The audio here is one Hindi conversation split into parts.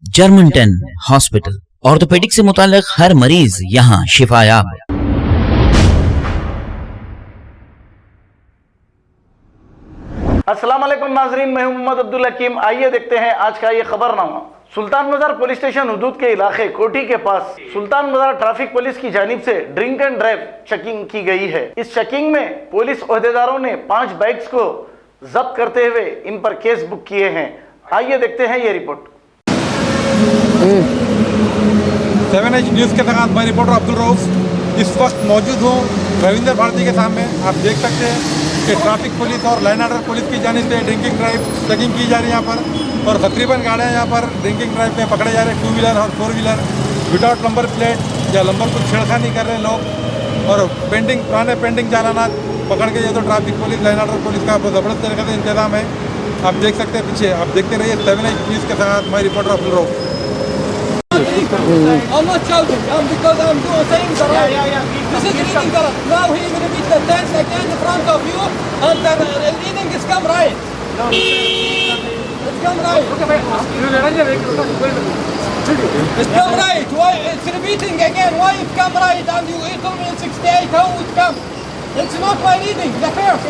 जर्मनटन हॉस्पिटल, ऑर्थोपेडिक से मुताल्लिक हर मरीज यहाँ शिफायाब। अस्सलाम वालेकुम नाजरीन, मैं हूं मोहम्मद अब्दुल हकीम। आइए देखते हैं आज का ये खबरनामा। सुल्तान बाजार पुलिस स्टेशन हुदूद के इलाके कोठी के पास सुल्तान बाजार ट्रैफिक पुलिस की जानिब से ड्रिंक एंड ड्राइव चेकिंग की गई है। इस चेकिंग में पुलिस ओहदेदारों ने 5 बाइक्स को जब्त करते हुए इन पर केस बुक किए हैं। आइए देखते हैं ये रिपोर्ट। 7H न्यूज़ के साथ मैं रिपोर्टर अब्दुल रऊफ इस वक्त मौजूद हूँ रविंद्र भारती के सामने। आप देख सकते हैं कि ट्रैफिक पुलिस और लाइन ऑर्डर पुलिस की जानिब से ड्रिंकिंग ड्राइव चेकिंग की जा रही है यहाँ पर, और तकरीबन गाड़ियाँ यहाँ पर ड्रिंकिंग ड्राइव में पकड़े जा रहे हैं। 2 व्हीलर और 4 व्हीलर विदाउट नंबर प्लेट या नंबर को छेड़खानी कर रहे हैं लोग, और पेंटिंग पुराने पेंटिंग चालाना पकड़ के ये तो traffic police line order police का ज़बरदस्त तरीके से इंतजाम है। आप देख सकते हैं पीछे, आप देखते रहिए 7H न्यूज़ के साथ मैं reporter Abdul Rauf. I'm not shouting, because I'm doing things right. This is reading correct. Now he will repeat the text again in front of you, and the reading is come right. It's come right. It's come right. Why it's repeating again? Why it come right? And you told me in 68 how it come? It's not my reading. The first.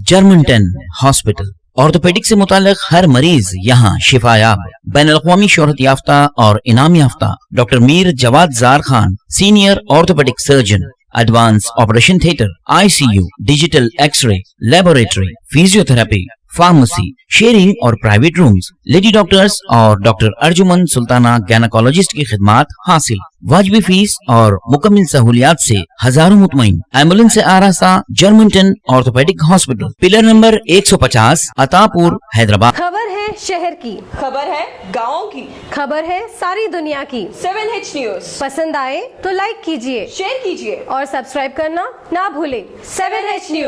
Germanton hospital, orthopaedic से मुताल्लिक हर मरीज यहाँ शिफायाब। बैनुल-अक़वामी शोहरत याफ्ता और इनाम याफ्ता doctor Mir Jawad Zar Khan, senior orthopaedic surgeon, advance operation theatre, ICU, digital x-ray, laboratory, physiotherapy, pharmacy, sharing और प्राइवेट रूम्स, लेडी डॉक्टर्स और डॉक्टर अर्जुमन सुल्ताना गैनकोलॉजिस्ट की खिदमात हासिल। वाजिबी फीस और मुकम्मल सहूलियात से हजारों मुतमईन। एम्बुलेंस से आरास्ता Germantown orthopaedic hospital, pillar number 150, Attapur, Hyderabad. खबर है शहर की, खबर है गाँव की, खबर है सारी दुनिया की। 7H न्यूज़ पसंद आए तो लाइक कीजिए, शेयर कीजिए और सब्सक्राइब करना ना भूले। 7H news.